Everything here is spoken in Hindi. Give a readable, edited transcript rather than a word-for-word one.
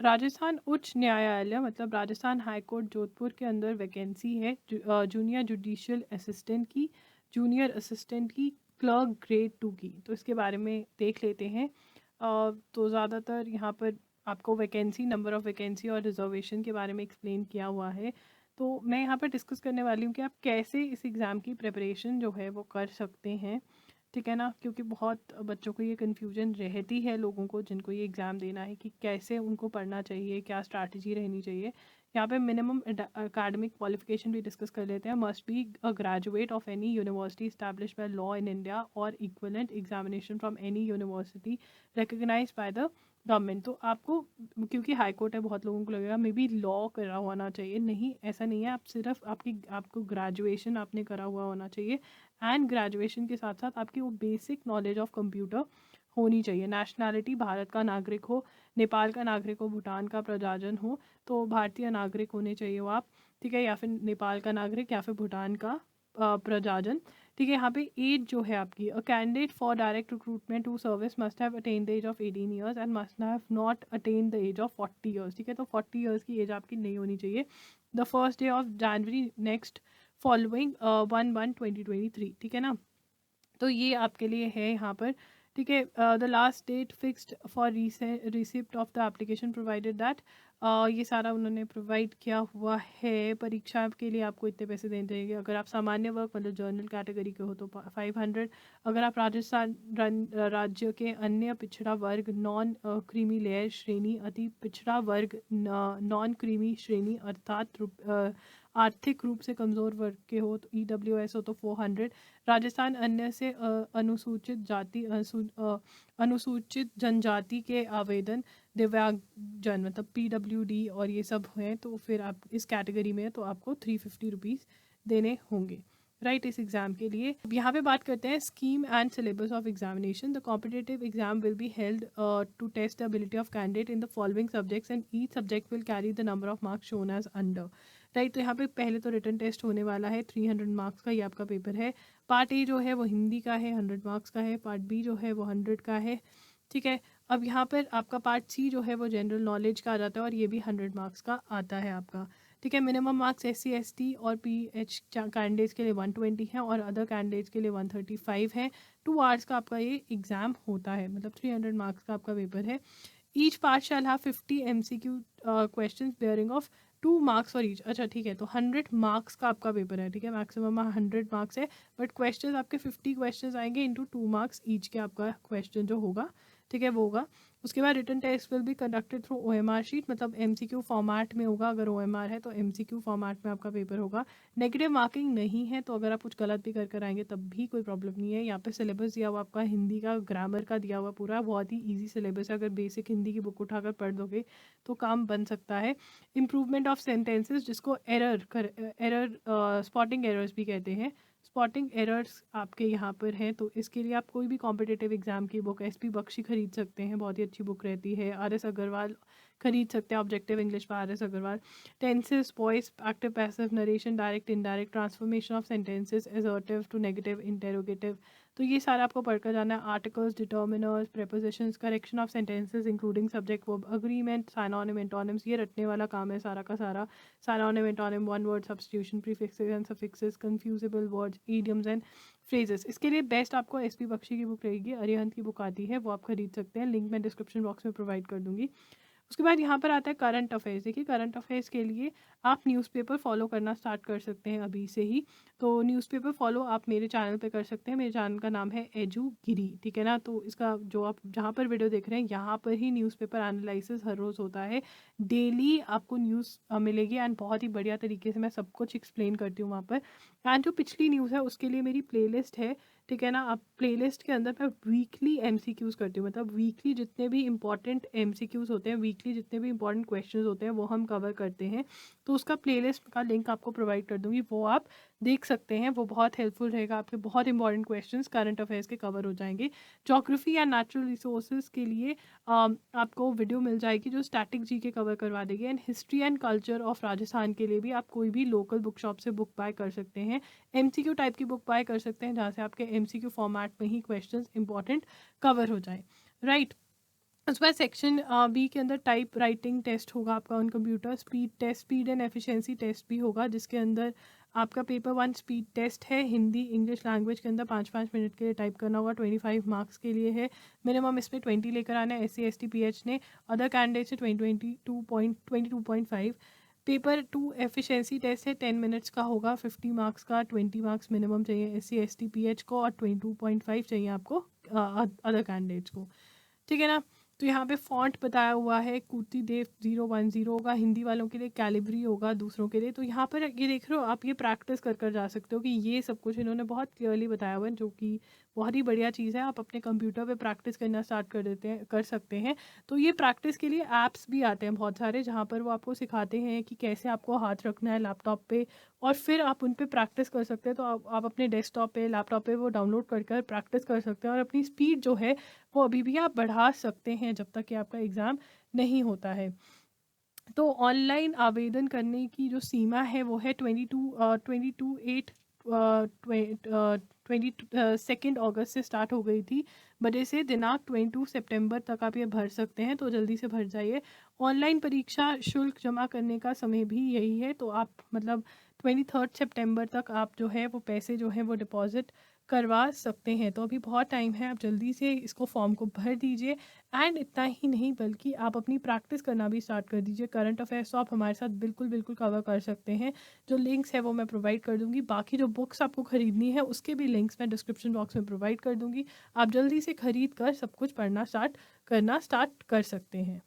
राजस्थान उच्च न्यायालय मतलब राजस्थान हाई कोर्ट जोधपुर के अंदर वैकेंसी है जूनियर जुडिशियल असिस्टेंट की, जूनियर असिस्टेंट की, क्लर्क ग्रेड 2 की। तो इसके बारे में देख लेते हैं। तो ज़्यादातर यहाँ पर आपको वैकेंसी, नंबर ऑफ़ वैकेंसी और रिजर्वेशन के बारे में एक्सप्लेन किया हुआ है। तो मैं यहाँ पर डिस्कस करने वाली हूँ कि आप कैसे इस एग्ज़ाम की प्रिपरेशन जो है वो कर सकते हैं, ठीक है ना। क्योंकि बहुत बच्चों को ये कन्फ्यूजन रहती है, लोगों को जिनको ये एग्ज़ाम देना है, कि कैसे उनको पढ़ना चाहिए, क्या स्ट्रैटेजी रहनी चाहिए। यहाँ पे मिनिमम एकेडमिक क्वालिफिकेशन भी डिस्कस कर लेते हैं। Must be a graduate of any university established by law in India और equivalent examination from any university recognised by the government. तो आपको, क्योंकि हाई कोर्ट है, बहुत लोगों को लगेगा मे बी लॉ करा होना चाहिए। नहीं, ऐसा नहीं है। आप सिर्फ आपको ग्रेजुएशन आपने करा हुआ होना चाहिए, एंड ग्रेजुएशन के साथ साथ आपकी वो बेसिक नॉलेज ऑफ कंप्यूटर होनी चाहिए। नेशनैलिटी भारत का नागरिक हो, नेपाल का नागरिक हो, भूटान का प्रजाजन हो, तो भारतीय नागरिक होने चाहिए वो आप, ठीक है। या फिर नेपाल का नागरिक या फिर भूटान का प्रजाजन, ठीक है। यहाँ पे एज जो है आपकी, a candidate for direct recruitment to service must have attain the age of 18 years and must have not attain the age of 40 years, ठीक है। तो 40 ईयर्स की एज आपकी नहीं होनी चाहिए। The first day of January next following 1/1/2023, ठीक है ना। तो ये आपके लिए है यहाँ पर, ठीक है। The last date fixed for receipt of the application provided that, ये सारा उन्होंने प्रोवाइड किया हुआ है। परीक्षा के लिए आपको इतने पैसे देने चाहिए। अगर आप सामान्य वर्ग मतलब जनरल कैटेगरी के हो तो 500। अगर आप राजस्थान राज्य के अन्य पिछड़ा वर्ग, नॉन क्रीमी लेयर श्रेणी, अति पिछड़ा वर्ग, नॉन क्रीमी श्रेणी अर्थात आर्थिक रूप से कमज़ोर वर्ग के हो तो EWS हो तो 400। राजस्थान अन्य से अनुसूचित जाति अनुसूचित जनजाति के आवेदन, दिव्यांगजन मतलब PWD और ये सब हैं, तो फिर आप इस कैटेगरी में है तो आपको 350 रुपीज़ देने होंगे, राइट, इस एग्ज़ाम के लिए। अब यहाँ पे बात करते हैं scheme and syllabus of examination. The competitive exam will be held to test the ability of candidate in the following subjects and each subject will carry the number of marks shown as under, right. तो यहाँ पे पहले तो रिटन टेस्ट होने वाला है, 300 मार्क्स का ये आपका पेपर है। पार्ट ए जो है वो हिंदी का है, 100 मार्क्स का है। पार्ट बी जो है वो 100 का है, ठीक है। अब यहाँ पर आपका पार्ट सी जो है वो जनरल नॉलेज का आ जाता है और ये भी 100 मार्क्स का आता है आपका, ठीक है। मिनिमम मार्क्स SC ST और PH कैंडिडेट्स के लिए 120 है और अदर कैंडिडेट्स के लिए 135 है। 2 आवर्स का आपका ये एग्ज़ाम होता है, मतलब 300 मार्क्स का आपका पेपर है। Each part shall have 50 MCQ questions bearing of 2 marks for each. अच्छा, ठीक है। तो 100 मार्क्स का आपका पेपर है, ठीक है। मैक्सिमम 100 मार्क्स है, बट क्वेश्चंस आपके 50 क्वेश्चंस आएंगे इंटू 2 मार्क्स ईच के आपका क्वेश्चन जो होगा, ठीक है, वो होगा। उसके बाद written test will be conducted through OMR sheet, मतलब MCQ फॉर्मेट में होगा। अगर OMR है तो MCQ फॉर्मेट में आपका पेपर होगा। नेगेटिव मार्किंग नहीं है, तो अगर आप कुछ गलत भी कर आएंगे तब भी कोई प्रॉब्लम नहीं है। यहाँ पे सिलेबस दिया हुआ आपका हिंदी का, ग्रामर का दिया हुआ पूरा, बहुत ही ईजी सिलेबस है। अगर बेसिक हिंदी की बुक उठाकर पढ़ दोगे तो काम बन सकता है। इम्प्रूवमेंट ऑफ सेंटेंसेस, जिसको एरर स्पॉटिंग एरर्स भी कहते हैं, स्पॉटिंग एरर्स आपके यहाँ पर हैं। तो इसके लिए आप कोई भी कॉम्पिटिटिव एग्जाम की बुक SP बख्शी खरीद सकते हैं, बहुत ही अच्छी बुक रहती है। RS अग्रवाल खरीद सकते हैं, ऑब्जेक्टिव इंग्लिश पर RS Agarwal. Tenses, voice, active passive, narration, direct indirect, transformation of sentences, assertive to negative, interrogative, तो ये सारा आपको पढ़कर जाना है। Articles, determiners, prepositions, correction of sentences including subject verb agreement, synonym, antonyms, ये रटने वाला काम है सारा का सारा। Synonym, antonym, one word substitution, prefixes and suffixes, confusable words, idioms and phrases. इसके लिए बेस्ट आपको SP बख्शी की बुक रहेगी, अरिहंत की बुक आती है, वो आप खरीद सकते हैं। लिंक मैं डिस्क्रिप्शन बॉक्स में प्रोवाइड कर दूंगी। उसके बाद यहाँ पर आता है करंट अफेयर्स। देखिए, करंट अफेयर्स के लिए आप न्यूज़पेपर फॉलो करना स्टार्ट कर सकते हैं अभी से ही। तो न्यूज़पेपर फॉलो आप मेरे चैनल पे कर सकते हैं। मेरे चैनल का नाम है एजू गिरी, ठीक है ना। तो इसका जो आप जहाँ पर वीडियो देख रहे हैं यहाँ पर ही न्यूज़पेपर एनालिसिस हर रोज़ होता है। डेली आपको न्यूज़ मिलेगी एंड बहुत ही बढ़िया तरीके से मैं सब कुछ एक्सप्लेन करती हूँ वहाँ पर। एंड जो पिछली न्यूज़ है उसके लिए मेरी प्लेलिस्ट है, ठीक है ना। आप प्लेलिस्ट के अंदर मैं वीकली MCQs करती हूँ, मतलब वीकली जितने भी इंपॉर्टेंट MCQs होते हैं, वीकली जितने भी इंपॉर्टेंट क्वेश्चंस होते हैं वो हम कवर करते हैं। तो उसका प्लेलिस्ट का लिंक आपको प्रोवाइड कर दूँगी, वो आप देख सकते हैं। वो बहुत हेल्पफुल रहेगा, आपके बहुत इंपॉर्टेंट क्वेश्चंस करंट अफेयर्स के कवर हो जाएंगे। ज्योग्राफी या नेचुरल रिसोर्सेज के लिए आपको वीडियो मिल जाएगी जो स्टैटिक GK कवर करवा देगी। And history and culture of Rajasthan के लिए भी आप कोई भी लोकल बुक शॉप से बुक बाय कर सकते हैं। MCQ टाइप की बुक बाय कर सकते हैं जहाँ से आपके MCQ फॉर्मेट में ही क्वेश्चंस इंपॉर्टेंट कवर हो जाए, राइट। उसके बाद सेक्शन बी के अंदर टाइप राइटिंग टेस्ट होगा आपका on computer, speed test, speed and efficiency test भी होगा, जिसके अंदर आपका पेपर वन स्पीड टेस्ट है, हिंदी इंग्लिश लैंग्वेज के अंदर 5-5 मिनट के लिए टाइप करना होगा, 25 मार्क्स के लिए है, मिनिमम इसमें 20 लेकर आना है, SC ST PH ने, अदर कैंडिडेट से 22.5। पेपर टू एफिशिएंसी टेस्ट है, 10 मिनट्स का होगा, 50 मार्क्स का, 20 मार्क्स मिनिमम चाहिए SC ST PH को और 22.5 चाहिए आपको अदर कैंडिडेट्स को, ठीक है ना। तो यहाँ पे फ़ॉन्ट बताया हुआ है, कुर्ती देव 010 होगा, हिंदी वालों के लिए कैलिब्री होगा, दूसरों के लिए। तो यहाँ पर ये देख रहे हो आप, ये प्रैक्टिस कर कर जा सकते हो कि ये सब कुछ इन्होंने बहुत क्लियरली बताया हुआ है, जो कि बहुत ही बढ़िया चीज़ है। आप अपने कंप्यूटर पे प्रैक्टिस करना स्टार्ट कर सकते हैं। तो ये प्रैक्टिस के लिए ऐप्स भी आते हैं बहुत सारे, जहाँ पर वो आपको सिखाते हैं कि कैसे आपको हाथ रखना है लैपटॉप पे, और फिर आप उन पे प्रैक्टिस कर सकते हैं। तो आप अपने डेस्कटॉप पे, लैपटॉप पे वो डाउनलोड कर कर प्रैक्टिस कर सकते हैं, और अपनी स्पीड जो है वो अभी भी आप बढ़ा सकते हैं जब तक कि आपका एग्ज़ाम नहीं होता है। तो ऑनलाइन आवेदन करने की जो सीमा है वो है 22/8 से स्टार्ट हो गई थी, बट इसे दिनांक 22 सितंबर तक आप ये भर सकते हैं, तो जल्दी से भर जाइए। ऑनलाइन परीक्षा शुल्क जमा करने का समय भी यही है, तो आप मतलब 23 सितंबर तक आप जो है वो पैसे जो है वो डिपॉज़िट करवा सकते हैं। तो अभी बहुत टाइम है, आप जल्दी से इसको फॉर्म को भर दीजिए। एंड इतना ही नहीं, बल्कि आप अपनी प्रैक्टिस करना भी स्टार्ट कर दीजिए। करंट अफेयर्स तो आप हमारे साथ बिल्कुल कवर कर सकते हैं। जो लिंक्स है वो मैं प्रोवाइड कर दूँगी। बाकी जो बुक्स आपको ख़रीदनी है उसके भी लिंक्स मैं डिस्क्रिप्शन बॉक्स में प्रोवाइड कर दूँगी। आप जल्दी से ख़रीद कर सब कुछ पढ़ना स्टार्ट कर सकते हैं।